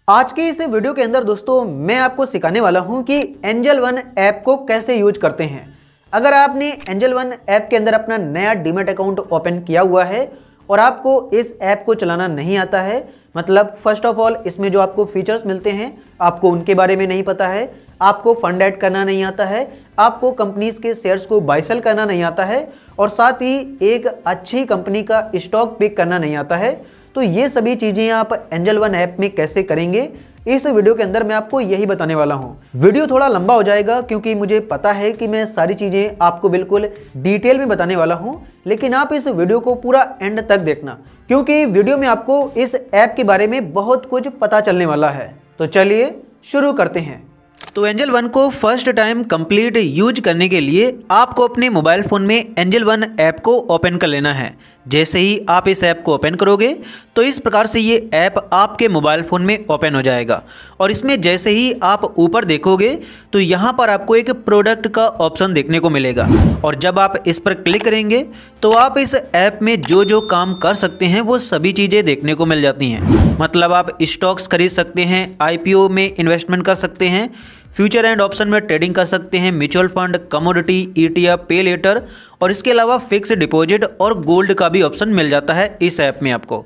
आज के इस वीडियो के अंदर दोस्तों मैं आपको सिखाने वाला हूं कि एंजल वन ऐप को कैसे यूज करते हैं। अगर आपने एंजल वन ऐप के अंदर अपना नया डीमैट अकाउंट ओपन किया हुआ है और आपको इस ऐप को चलाना नहीं आता है, मतलब फर्स्ट ऑफ ऑल इसमें जो आपको फीचर्स मिलते हैं आपको उनके बारे में नहीं पता है, आपको फंड ऐड करना नहीं आता है, आपको कंपनीज के शेयर्स को बाय सेल करना नहीं आता है और साथ ही एक अच्छी कंपनी का स्टॉक पिक करना नहीं आता है, तो ये सभी चीज़ें आप एंजल वन ऐप में कैसे करेंगे इस वीडियो के अंदर मैं आपको यही बताने वाला हूँ। वीडियो थोड़ा लंबा हो जाएगा क्योंकि मुझे पता है कि मैं सारी चीज़ें आपको बिल्कुल डिटेल में बताने वाला हूँ, लेकिन आप इस वीडियो को पूरा एंड तक देखना क्योंकि वीडियो में आपको इस ऐप के बारे में बहुत कुछ पता चलने वाला है। तो चलिए शुरू करते हैं। तो एंजल वन को फर्स्ट टाइम कंप्लीट यूज करने के लिए आपको अपने मोबाइल फ़ोन में एंजल वन ऐप को ओपन कर लेना है। जैसे ही आप इस ऐप को ओपन करोगे तो इस प्रकार से ये ऐप आपके मोबाइल फ़ोन में ओपन हो जाएगा और इसमें जैसे ही आप ऊपर देखोगे तो यहाँ पर आपको एक प्रोडक्ट का ऑप्शन देखने को मिलेगा और जब आप इस पर क्लिक करेंगे तो आप इस ऐप में जो जो काम कर सकते हैं वो सभी चीज़ें देखने को मिल जाती हैं। मतलब आप स्टॉक्स खरीद सकते हैं, IPO में इन्वेस्टमेंट कर सकते हैं, फ्यूचर एंड ऑप्शन में ट्रेडिंग कर सकते हैं, म्यूचुअल फंड, कमोडिटी, ETF, पे लेटर और इसके अलावा फिक्स डिपॉजिट और गोल्ड का भी ऑप्शन मिल जाता है इस ऐप में आपको।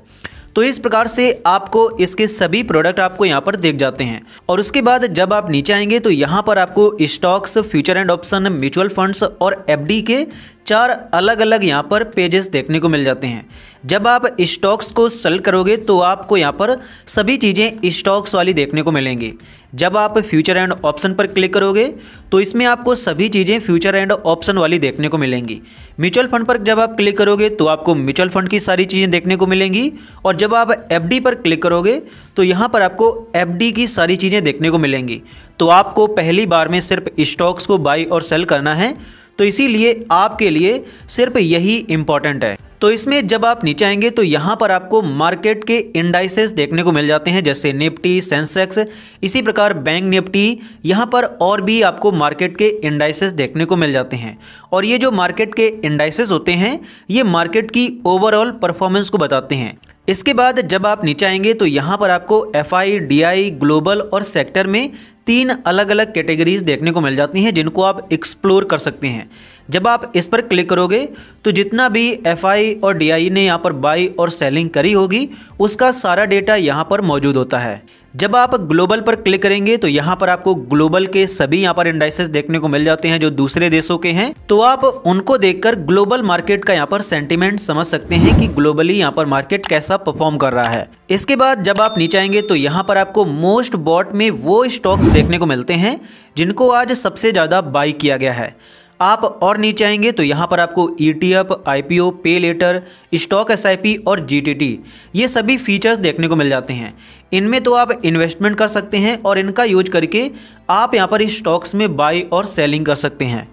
तो इस प्रकार से आपको इसके सभी प्रोडक्ट आपको यहाँ पर दिख जाते हैं और उसके बाद जब आप नीचे आएंगे तो यहाँ पर आपको stocks, future and option, mutual funds और FD के 4 अलग अलग यहाँ पर पेजेस देखने को मिल जाते हैं। जब आप स्टॉक्स को सेलेक्ट करोगे तो आपको यहाँ पर सभी चीज़ें स्टॉक्स वाली देखने को मिलेंगी। जब आप फ्यूचर एंड ऑप्शन पर क्लिक करोगे तो इसमें आपको सभी चीज़ें फ्यूचर एंड ऑप्शन वाली देखने को मिलेंगी। म्यूचुअल फंड पर जब आप क्लिक करोगे तो आपको म्यूचुअल फंड की सारी चीज़ें देखने को मिलेंगी और जब आप FD पर क्लिक करोगे तो यहाँ पर आपको FD की सारी चीज़ें देखने को मिलेंगी। तो आपको पहली बार में सिर्फ स्टॉक्स को बाई और सेल करना है, तो इसीलिए आपके लिए सिर्फ यही इम्पॉर्टेंट है। तो इसमें जब आप नीचे आएंगे तो यहाँ पर आपको मार्केट के इंडाइसेस देखने को मिल जाते हैं, जैसे निफ्टी, सेंसेक्स, इसी प्रकार बैंक निफ्टी। यहाँ पर और भी आपको मार्केट के इंडाइसेस देखने को मिल जाते हैं और ये जो मार्केट के इंडाइसेस होते हैं ये मार्केट की ओवरऑल परफॉर्मेंस को बताते हैं। इसके बाद जब आप नीचे आएंगे तो यहाँ पर आपको FI, DI, ग्लोबल और सेक्टर में 3 अलग अलग कैटेगरीज देखने को मिल जाती हैं जिनको आप एक्सप्लोर कर सकते हैं। जब आप इस पर क्लिक करोगे तो जितना भी FI और DI ने यहाँ पर बाई और सेलिंग करी होगी उसका सारा डेटा यहाँ पर मौजूद होता है। जब आप ग्लोबल पर क्लिक करेंगे तो यहाँ पर आपको ग्लोबल के सभी यहाँ पर इंडाइसेस देखने को मिल जाते हैं जो दूसरे देशों के हैं, तो आप उनको देखकर ग्लोबल मार्केट का यहाँ पर सेंटीमेंट समझ सकते हैं कि ग्लोबली यहाँ पर मार्केट कैसा परफॉर्म कर रहा है। इसके बाद जब आप नीचे आएंगे तो यहाँ पर आपको मोस्ट बॉट में वो स्टॉक्स देखने को मिलते हैं जिनको आज सबसे ज़्यादा बाई किया गया है। आप और नीचे आएंगे तो यहाँ पर आपको ETF, IPO, पे लेटर, स्टॉक SIP और GTT ये सभी फीचर्स देखने को मिल जाते हैं। इनमें तो आप इन्वेस्टमेंट कर सकते हैं और इनका यूज करके आप यहाँ पर स्टॉक्स में बाई और सेलिंग कर सकते हैं।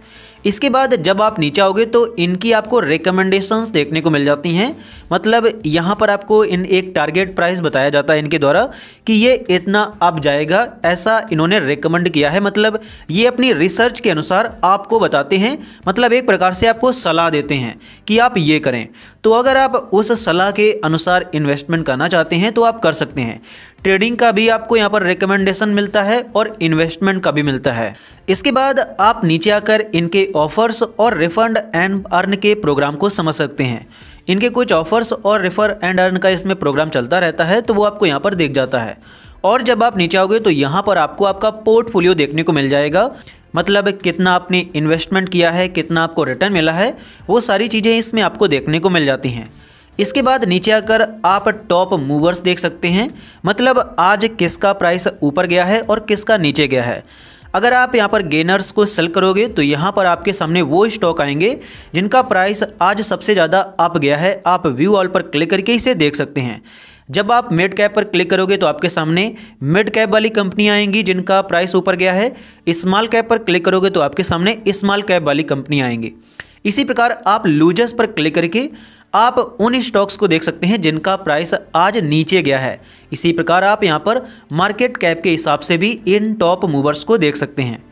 इसके बाद जब आप नीचे आओगे तो इनकी आपको रिकमेंडेशंस देखने को मिल जाती हैं। मतलब यहाँ पर आपको इन एक टारगेट प्राइस बताया जाता है इनके द्वारा कि ये इतना अप जाएगा, ऐसा इन्होंने रिकमेंड किया है। मतलब ये अपनी रिसर्च के अनुसार आपको बताते हैं, मतलब एक प्रकार से आपको सलाह देते हैं कि आप ये करें। तो अगर आप उस सलाह के अनुसार इन्वेस्टमेंट करना चाहते हैं तो आप कर सकते हैं। ट्रेडिंग का भी आपको यहाँ पर रिकमेंडेशन मिलता है और इन्वेस्टमेंट का भी मिलता है। इसके बाद आप नीचे आकर इनके ऑफर्स और रिफंड एंड अर्न के प्रोग्राम को समझ सकते हैं। इनके कुछ ऑफर्स और रिफर एंड अर्न का इसमें प्रोग्राम चलता रहता है, तो वो आपको यहाँ पर दिख जाता है। और जब आप नीचे आओगे तो यहाँ पर आपको आपका पोर्टफोलियो देखने को मिल जाएगा। मतलब कितना आपने इन्वेस्टमेंट किया है, कितना आपको रिटर्न मिला है, वो सारी चीज़ें इसमें आपको देखने को मिल जाती हैं। इसके बाद नीचे आकर आप टॉप मूवर्स देख सकते हैं, मतलब आज किसका प्राइस ऊपर गया है और किसका नीचे गया है। अगर आप यहाँ पर गेनर्स को सेल करोगे तो यहाँ पर आपके सामने वो स्टॉक आएंगे जिनका प्राइस आज सबसे ज़्यादा अप गया है। आप व्यू ऑल पर क्लिक करके इसे देख सकते हैं। जब आप मिड कैप पर क्लिक करोगे तो आपके सामने मिड कैप वाली कंपनी आएंगी जिनका प्राइस ऊपर गया है। स्मॉल कैप पर क्लिक करोगे तो आपके सामने स्मॉल कैप वाली कंपनी आएंगी। इसी प्रकार आप लूजर्स पर क्लिक करके आप उन स्टॉक्स को देख सकते हैं जिनका प्राइस आज नीचे गया है। इसी प्रकार आप यहां पर मार्केट कैप के हिसाब से भी इन टॉप मूवर्स को देख सकते हैं।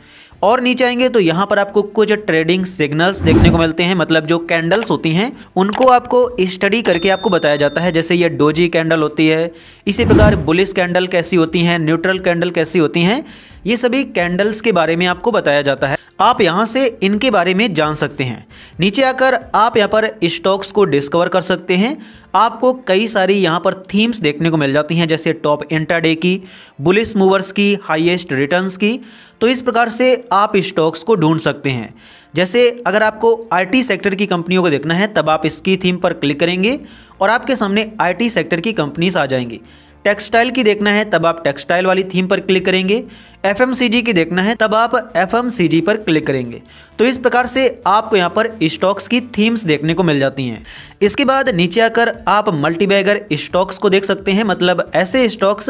और नीचे आएंगे तो यहाँ पर आपको कुछ ट्रेडिंग सिग्नल्स देखने को मिलते हैं, मतलब जो कैंडल्स होती हैं उनको आपको स्टडी करके आपको बताया जाता है। जैसे ये डोजी कैंडल होती है, इसी प्रकार बुलिश कैंडल कैसी होती हैं, न्यूट्रल कैंडल कैसी होती हैं, ये सभी कैंडल्स के बारे में आपको बताया जाता है। आप यहाँ से इनके बारे में जान सकते हैं। नीचे आकर आप यहाँ पर स्टॉक्स को डिस्कवर कर सकते हैं। आपको कई सारी यहाँ पर थीम्स देखने को मिल जाती हैं, जैसे टॉप इंट्राडे की, बुलिश मूवर्स की, हाईएस्ट रिटर्न्स की। तो इस प्रकार से आप स्टॉक्स को ढूंढ सकते हैं। जैसे अगर आपको आईटी सेक्टर की कंपनियों को देखना है तब आप इसकी थीम पर क्लिक करेंगे और आपके सामने आईटी सेक्टर की कंपनीज आ जाएंगी। टेक्सटाइल की देखना है तब आप टेक्सटाइल वाली थीम पर क्लिक करेंगे। एफएमसीजी की देखना है तब आप एफएमसीजी पर क्लिक करेंगे। तो इस प्रकार से आपको यहाँ पर स्टॉक्स की थीम्स देखने को मिल जाती हैं। इसके बाद नीचे आकर आप मल्टीबैगर स्टॉक्स को देख सकते हैं, मतलब ऐसे स्टॉक्स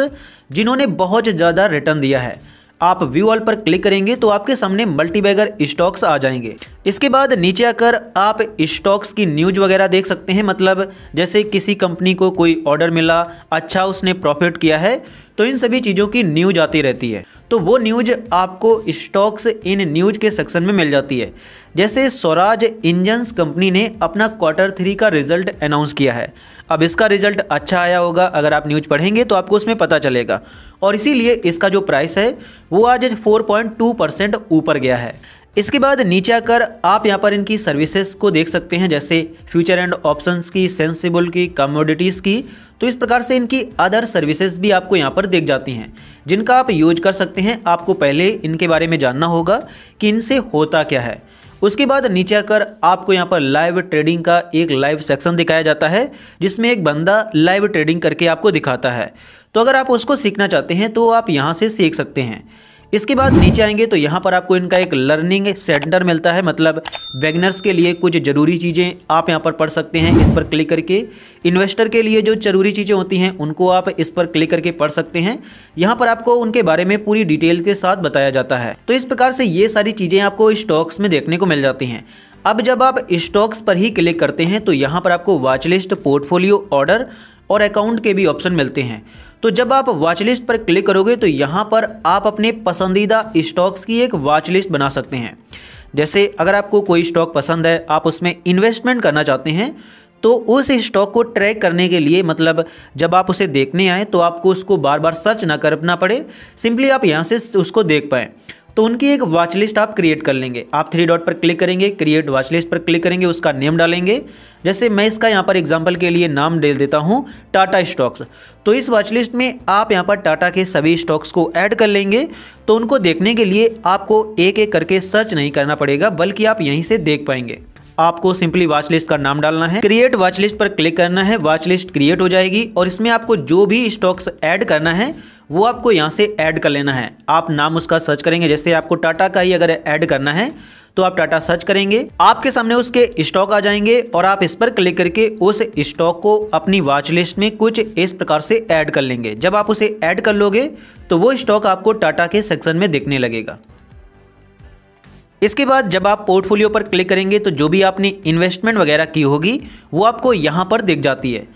जिन्होंने बहुत ज़्यादा रिटर्न दिया है। आप व्यू ऑल पर क्लिक करेंगे तो आपके सामने मल्टीबैगर स्टॉक्स आ जाएंगे। इसके बाद नीचे आकर आप स्टॉक्स की न्यूज वगैरह देख सकते हैं, मतलब जैसे किसी कंपनी को कोई ऑर्डर मिला, अच्छा उसने प्रॉफिट किया है, तो इन सभी चीज़ों की न्यूज आती रहती है। तो वो न्यूज आपको स्टॉक्स इन न्यूज के सेक्शन में मिल जाती है। जैसे स्वराज इंजन्स कंपनी ने अपना Q3 का रिजल्ट अनाउंस किया है। अब इसका रिजल्ट अच्छा आया होगा, अगर आप न्यूज पढ़ेंगे तो आपको उसमें पता चलेगा, और इसीलिए इसका जो प्राइस है वो आज 4.2% ऊपर गया है। इसके बाद नीचे आकर आप यहाँ पर इनकी सर्विसेज को देख सकते हैं, जैसे फ्यूचर एंड ऑप्शंस की, सेंसिबल की, कमोडिटीज़ की। तो इस प्रकार से इनकी अदर सर्विसेज भी आपको यहाँ पर दिख जाती हैं, जिनका आप यूज कर सकते हैं। आपको पहले इनके बारे में जानना होगा कि इनसे होता क्या है। उसके बाद नीचे आकर आपको यहाँ पर लाइव ट्रेडिंग का एक लाइव सेक्शन दिखाया जाता है, जिसमें एक बंदा लाइव ट्रेडिंग करके आपको दिखाता है। तो अगर आप उसको सीखना चाहते हैं तो आप यहाँ से सीख सकते हैं। इसके बाद नीचे आएंगे तो यहाँ पर आपको इनका एक लर्निंग सेंटर मिलता है, मतलब बिगिनर्स के लिए कुछ ज़रूरी चीज़ें आप यहाँ पर पढ़ सकते हैं इस पर क्लिक करके। इन्वेस्टर के लिए जो ज़रूरी चीज़ें होती हैं उनको आप इस पर क्लिक करके पढ़ सकते हैं। यहाँ पर आपको उनके बारे में पूरी डिटेल के साथ बताया जाता है। तो इस प्रकार से ये सारी चीज़ें आपको स्टॉक्स में देखने को मिल जाती हैं। अब जब आप स्टॉक्स पर ही क्लिक करते हैं तो यहाँ पर आपको वॉच लिस्ट, पोर्टफोलियो, ऑर्डर और अकाउंट के भी ऑप्शन मिलते हैं। तो जब आप वॉच लिस्ट पर क्लिक करोगे तो यहाँ पर आप अपने पसंदीदा स्टॉक्स की एक वॉच लिस्ट बना सकते हैं। जैसे अगर आपको कोई स्टॉक पसंद है, आप उसमें इन्वेस्टमेंट करना चाहते हैं, तो उस स्टॉक को ट्रैक करने के लिए, मतलब जब आप उसे देखने आए तो आपको उसको बार बार सर्च ना करना पड़े, सिंपली आप यहाँ से उसको देख पाएँ, तो उनकी एक वॉच लिस्ट आप क्रिएट कर लेंगे। आप 3 डॉट पर क्लिक करेंगे, क्रिएट वॉच लिस्ट पर क्लिक करेंगे, उसका नेम डालेंगे। जैसे मैं इसका यहाँ पर एग्जांपल के लिए नाम दे देता हूँ टाटा स्टॉक्स। तो इस वॉच लिस्ट में आप यहाँ पर टाटा के सभी स्टॉक्स को ऐड कर लेंगे। तो उनको देखने के लिए आपको एक एक करके सर्च नहीं करना पड़ेगा, बल्कि आप यहीं से देख पाएंगे। आपको सिंपली वॉच लिस्ट का नाम डालना है, क्रिएट वॉच लिस्ट पर क्लिक करना है, वॉच लिस्ट क्रिएट हो जाएगी और इसमें आपको जो भी स्टॉक्स ऐड करना है वो आपको यहाँ से ऐड कर लेना है। आप नाम उसका सर्च करेंगे, जैसे आपको टाटा का ही अगर ऐड करना है तो आप टाटा सर्च करेंगे, आपके सामने उसके स्टॉक आ जाएंगे और आप इस पर क्लिक करके उस स्टॉक को अपनी वॉच लिस्ट में कुछ इस प्रकार से ऐड कर लेंगे। जब आप उसे ऐड कर लोगे तो वो स्टॉक आपको टाटा के सेक्शन में दिखने लगेगा। इसके बाद जब आप पोर्टफोलियो पर क्लिक करेंगे तो जो भी आपने इन्वेस्टमेंट वगैरह की होगी वो आपको यहाँ पर दिख जाती है।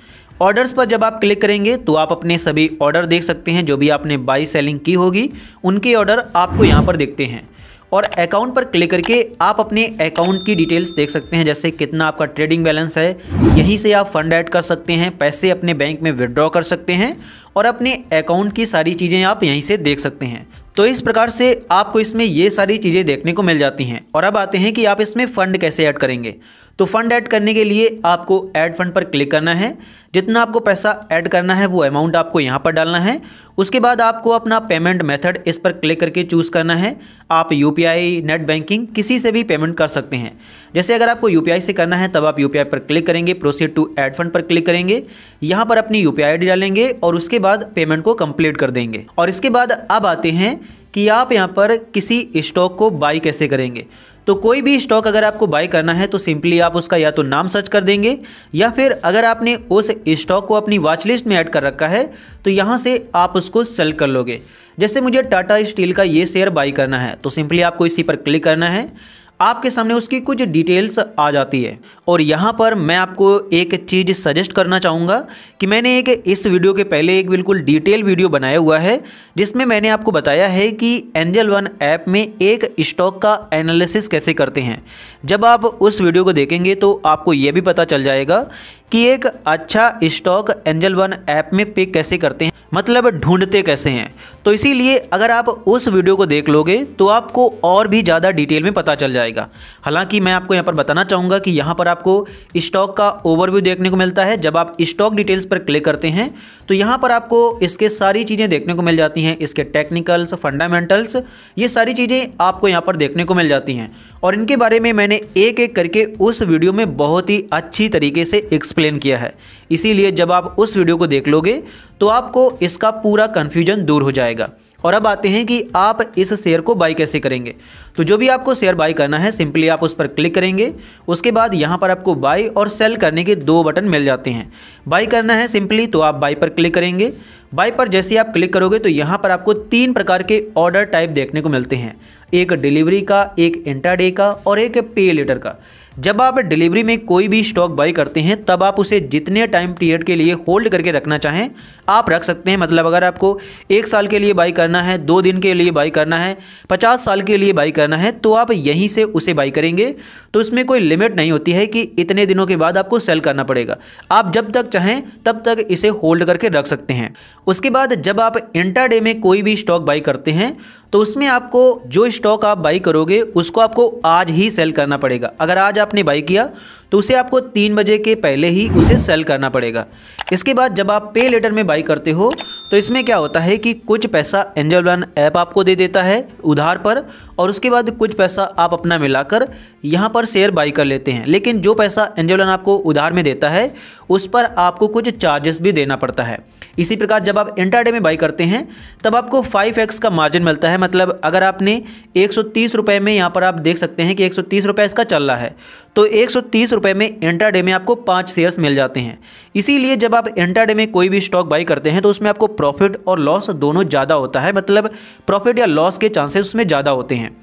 ऑर्डर्स पर जब आप क्लिक करेंगे तो आप अपने सभी ऑर्डर देख सकते हैं, जो भी आपने बाई सेलिंग की होगी उनके ऑर्डर आपको यहाँ पर दिखते हैं। और अकाउंट पर क्लिक करके आप अपने अकाउंट की डिटेल्स देख सकते हैं, जैसे कितना आपका ट्रेडिंग बैलेंस है। यहीं से आप फंड ऐड कर सकते हैं, पैसे अपने बैंक में विड्रॉ कर सकते हैं और अपने अकाउंट की सारी चीज़ें आप यहीं से देख सकते हैं। तो इस प्रकार से आपको इसमें ये सारी चीज़ें देखने को मिल जाती हैं। और अब आते हैं कि आप इसमें फ़ंड कैसे ऐड करेंगे। तो फ़ंड ऐड करने के लिए आपको ऐड फंड पर क्लिक करना है। जितना आपको पैसा ऐड करना है वो अमाउंट आपको यहाँ पर डालना है। उसके बाद आपको अपना पेमेंट मेथड इस पर क्लिक करके चूज़ करना है। आप यूपीआई, नेट बैंकिंग किसी से भी पेमेंट कर सकते हैं। जैसे अगर आपको यूपीआई से करना है तब आप यूपीआई पर क्लिक करेंगे, प्रोसीड टू ऐड फंड पर क्लिक करेंगे, यहाँ पर अपनी यूपीआई आईडी डालेंगे और उसके बाद पेमेंट को कंप्लीट कर देंगे। और इसके बाद अब आते हैं कि आप यहाँ पर किसी स्टॉक को बाई कैसे करेंगे। तो कोई भी स्टॉक अगर आपको बाई करना है तो सिंपली आप उसका या तो नाम सर्च कर देंगे, या फिर अगर आपने उस स्टॉक को अपनी वॉच लिस्ट में ऐड कर रखा है तो यहाँ से आप उसको सेलेक्ट कर लोगे। जैसे मुझे टाटा स्टील का ये शेयर बाई करना है तो सिंपली आपको इसी पर क्लिक करना है। आपके सामने उसकी कुछ डिटेल्स आ जाती है। और यहाँ पर मैं आपको एक चीज़ सजेस्ट करना चाहूँगा कि मैंने इस वीडियो के पहले एक बिल्कुल डिटेल वीडियो बनाया हुआ है जिसमें मैंने आपको बताया है कि एंजल वन ऐप में एक स्टॉक का एनालिसिस कैसे करते हैं। जब आप उस वीडियो को देखेंगे तो आपको ये भी पता चल जाएगा कि एक अच्छा स्टॉक एंजल वन ऐप में पिक कैसे करते हैं, मतलब ढूंढते कैसे हैं। तो इसीलिए अगर आप उस वीडियो को देख लोगे तो आपको और भी ज़्यादा डिटेल में पता चल जाएगा। हालांकि मैं आपको यहाँ पर बताना चाहूँगा कि यहाँ पर आपको स्टॉक का ओवरव्यू देखने को मिलता है। जब आप स्टॉक डिटेल्स पर क्लिक करते हैं तो यहाँ पर आपको इसके सारी चीज़ें देखने को मिल जाती हैं, इसके टेक्निकल्स, फंडामेंटल्स, ये सारी चीज़ें आपको यहाँ पर देखने को मिल जाती हैं। और इनके बारे में मैंने एक एक करके उस वीडियो में बहुत ही अच्छी तरीके से एक्सप्लेन किया है। इसीलिए जब आप उस वीडियो को देख लोगे तो आपको इसका पूरा कन्फ्यूजन दूर हो जाएगा। और अब आते हैं कि आप इस शेयर को बाई कैसे करेंगे। तो जो भी आपको शेयर बाई करना है सिंपली आप उस पर क्लिक करेंगे। उसके बाद यहाँ पर आपको बाई और सेल करने के 2 बटन मिल जाते हैं। बाई करना है सिंपली तो आप बाई पर क्लिक करेंगे। बाई पर जैसे ही आप क्लिक करोगे तो यहाँ पर आपको 3 प्रकार के ऑर्डर टाइप देखने को मिलते हैं, एक डिलीवरी का, एक इंट्राडे का और एक पे लेटर का। जब आप डिलीवरी में कोई भी स्टॉक बाई करते हैं तब आप उसे जितने टाइम पीरियड के लिए होल्ड करके रखना चाहें आप रख सकते हैं। मतलब अगर आपको 1 साल के लिए बाई करना है, 2 दिन के लिए बाई करना है, 50 साल के लिए बाई करना है तो आप यहीं से उसे बाई करेंगे। तो इसमें कोई लिमिट नहीं होती है कि इतने दिनों के बाद आपको सेल करना पड़ेगा। आप जब तक चाहें तब तक इसे होल्ड करके रख सकते हैं। उसके बाद जब आप इंट्राडे में कोई भी स्टॉक बाई करते हैं तो उसमें आपको जो स्टॉक आप बाई करोगे उसको आपको आज ही सेल करना पड़ेगा। अगर आज आपने बाई किया तो उसे आपको 3 बजे के पहले ही उसे सेल करना पड़ेगा। इसके बाद जब आप पे लेटर में बाई करते हो तो इसमें क्या होता है कि कुछ पैसा एंजल वन ऐप आपको दे देता है उधार पर और उसके बाद कुछ पैसा आप अपना मिलाकर यहाँ पर शेयर बाई कर लेते हैं। लेकिन जो पैसा एंजल वन आपको उधार में देता है उस पर आपको कुछ चार्जेस भी देना पड़ता है। इसी प्रकार जब आप इंट्राडे में बाई करते हैं तब आपको 5x का मार्जिन मिलता है। मतलब अगर आपने 130 रुपये में, यहाँ पर आप देख सकते हैं कि 130 रुपये इसका चल रहा है, तो 130 रुपये में इंट्राडे में आपको 5 शेयर्स मिल जाते हैं। इसीलिए जब आप इंट्राडे में कोई भी स्टॉक बाई करते हैं तो उसमें आपको प्रॉफिट और लॉस दोनों ज़्यादा होता है। मतलब प्रॉफिट या लॉस के चांसेस उसमें ज़्यादा होते हैं।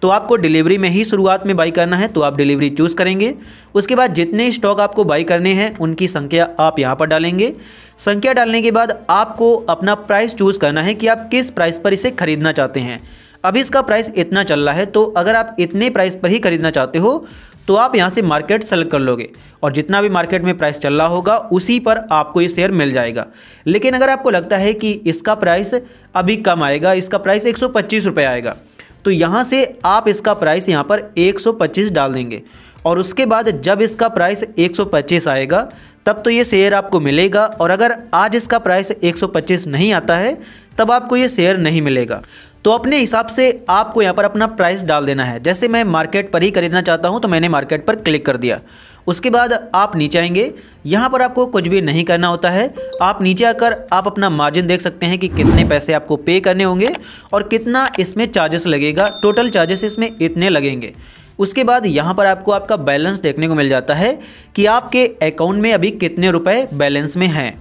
तो आपको डिलीवरी में ही शुरुआत में बाई करना है तो आप डिलीवरी चूज़ करेंगे। उसके बाद जितने स्टॉक आपको बाई करने हैं उनकी संख्या आप यहाँ पर डालेंगे। संख्या डालने के बाद आपको अपना प्राइस चूज़ करना है कि आप किस प्राइस पर इसे खरीदना चाहते हैं। अभी इसका प्राइस इतना चल रहा है तो अगर आप इतने प्राइस पर ही खरीदना चाहते हो तो आप यहाँ से मार्केट सेलेक्ट कर लोगे और जितना भी मार्केट में प्राइस चल रहा होगा उसी पर आपको ये शेयर मिल जाएगा। लेकिन अगर आपको लगता है कि इसका प्राइस अभी कम आएगा, इसका प्राइस 125 रुपये आएगा, तो यहाँ से आप इसका प्राइस यहाँ पर 125 डाल देंगे और उसके बाद जब इसका प्राइस 125 आएगा तब तो ये शेयर आपको मिलेगा। और अगर आज इसका प्राइस 125 नहीं आता है तब आपको ये शेयर नहीं मिलेगा। तो अपने हिसाब से आपको यहाँ पर अपना प्राइस डाल देना है। जैसे मैं मार्केट पर ही खरीदना चाहता हूँ तो मैंने मार्केट पर क्लिक कर दिया। उसके बाद आप नीचे आएंगे, यहाँ पर आपको कुछ भी नहीं करना होता है। आप नीचे आकर आप अपना मार्जिन देख सकते हैं कि कितने पैसे आपको पे करने होंगे और कितना इसमें चार्जेस लगेगा। टोटल चार्जेस इसमें इतने लगेंगे। उसके बाद यहाँ पर आपको आपका बैलेंस देखने को मिल जाता है कि आपके अकाउंट में अभी कितने रुपए बैलेंस में हैं।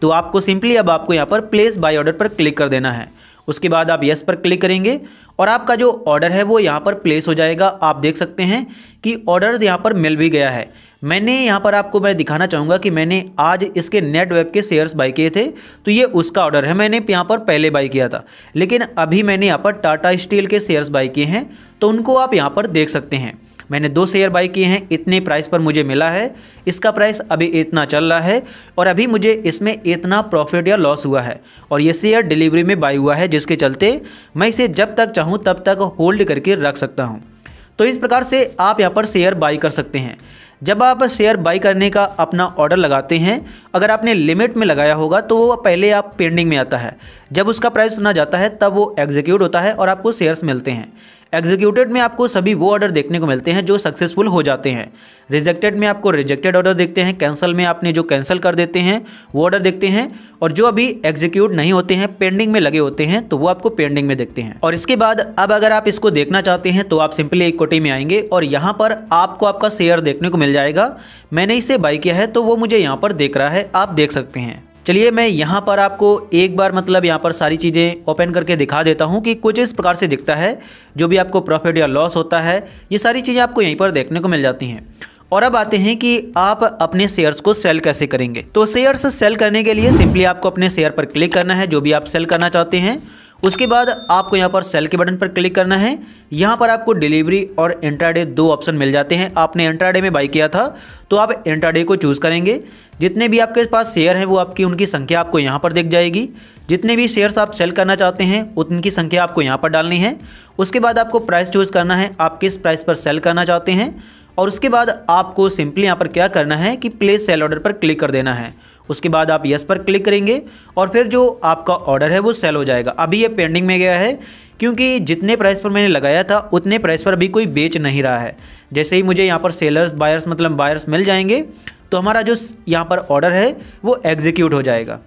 तो आपको सिंपली अब आपको यहाँ पर प्लेस बाय ऑर्डर पर क्लिक कर देना है। उसके बाद आप यस पर क्लिक करेंगे और आपका जो ऑर्डर है वो यहाँ पर प्लेस हो जाएगा। आप देख सकते हैं कि ऑर्डर यहाँ पर मिल भी गया है। मैंने यहाँ पर आपको मैं दिखाना चाहूँगा कि मैंने आज इसके नेट वेब के शेयर्स बाई किए थे तो ये उसका ऑर्डर है। मैंने यहाँ पर पहले बाई किया था, लेकिन अभी मैंने यहाँ पर टाटा स्टील के शेयर्स बाई किए हैं तो उनको आप यहाँ पर देख सकते हैं। मैंने 2 शेयर बाई किए हैं, इतने प्राइस पर मुझे मिला है, इसका प्राइस अभी इतना चल रहा है और अभी मुझे इसमें इतना प्रॉफिट या लॉस हुआ है और ये शेयर डिलीवरी में बाई हुआ है, जिसके चलते मैं इसे जब तक चाहूँ तब तक होल्ड करके रख सकता हूँ। तो इस प्रकार से आप यहाँ पर शेयर बाई कर सकते हैं। जब आप शेयर बाई करने का अपना ऑर्डर लगाते हैं, अगर आपने लिमिट में लगाया होगा तो वो पहले आप पेंडिंग में आता है। जब उसका प्राइस सुना जाता है तब वो एग्जीक्यूट होता है और आपको शेयर्स मिलते हैं। एग्जीक्यूटेड में आपको सभी वो ऑर्डर देखने को मिलते हैं जो सक्सेसफुल हो जाते हैं। रिजेक्टेड में आपको रिजेक्टेड ऑर्डर देखते हैं। कैंसिल में आपने जो कैंसिल कर देते हैं वो ऑर्डर देखते हैं और जो अभी एग्जीक्यूट नहीं होते हैं, पेंडिंग में लगे होते हैं, तो वो आपको पेंडिंग में देखते हैं। और इसके बाद अब अगर आप इसको देखना चाहते हैं तो आप सिंपली इक्विटी में आएंगे और यहाँ पर आपको आपका शेयर देखने को मिल जाएगा। मैंने इसे बाई किया है तो वो मुझे यहाँ पर देख रहा है, आप देख सकते हैं। चलिए मैं यहाँ पर आपको एक बार मतलब यहाँ पर सारी चीज़ें ओपन करके दिखा देता हूँ कि कुछ इस प्रकार से दिखता है। जो भी आपको प्रॉफिट या लॉस होता है ये सारी चीज़ें आपको यहीं पर देखने को मिल जाती हैं। और अब आते हैं कि आप अपने शेयर्स को सेल कैसे करेंगे। तो शेयर्स सेल करने के लिए सिंपली आपको अपने शेयर पर क्लिक करना है, जो भी आप सेल करना चाहते हैं। उसके बाद आपको यहाँ पर सेल के बटन पर क्लिक करना है। यहाँ पर आपको डिलीवरी और इंट्राडे दो ऑप्शन मिल जाते हैं। आपने इंट्राडे में बाई किया था तो आप इंट्राडे को चूज़ करेंगे। जितने भी आपके पास शेयर हैं वो आपकी उनकी संख्या आपको यहाँ पर दिख जाएगी। जितने भी शेयर्स आप सेल करना चाहते हैं उनकी संख्या आपको यहाँ पर डालनी है। उसके बाद आपको प्राइस चूज़ करना है, आप किस प्राइस पर सेल करना चाहते हैं। और उसके बाद आपको सिंपली यहाँ पर क्या करना है कि प्लेस सेल ऑर्डर पर क्लिक कर देना है। उसके बाद आप यस पर क्लिक करेंगे और फिर जो आपका ऑर्डर है वो सेल हो जाएगा। अभी ये पेंडिंग में गया है क्योंकि जितने प्राइस पर मैंने लगाया था उतने प्राइस पर अभी कोई बेच नहीं रहा है। जैसे ही मुझे यहाँ पर सेलर्स बायर्स मतलब बायर्स मिल जाएंगे तो हमारा जो यहाँ पर ऑर्डर है वो एग्जीक्यूट हो जाएगा।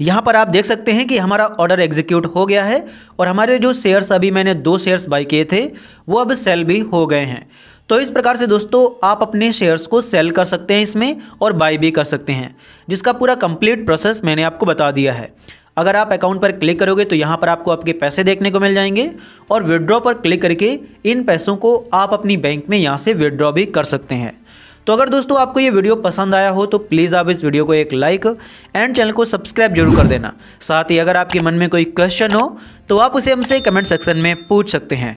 यहाँ पर आप देख सकते हैं कि हमारा ऑर्डर एग्जीक्यूट हो गया है और हमारे जो शेयर्स अभी मैंने 2 शेयर्स बाई किए थे वो अब सेल भी हो गए हैं। तो इस प्रकार से दोस्तों आप अपने शेयर्स को सेल कर सकते हैं इसमें और बाई भी कर सकते हैं, जिसका पूरा कंप्लीट प्रोसेस मैंने आपको बता दिया है। अगर आप अकाउंट पर क्लिक करोगे तो यहाँ पर आपको आपके पैसे देखने को मिल जाएंगे और विड्रॉ पर क्लिक करके इन पैसों को आप अपनी बैंक में यहाँ से विड्रॉ भी कर सकते हैं। तो अगर दोस्तों आपको ये वीडियो पसंद आया हो तो प्लीज़ आप इस वीडियो को एक लाइक एंड चैनल को सब्सक्राइब जरूर कर देना। साथ ही अगर आपके मन में कोई क्वेश्चन हो तो आप उसे हमसे कमेंट सेक्शन में पूछ सकते हैं।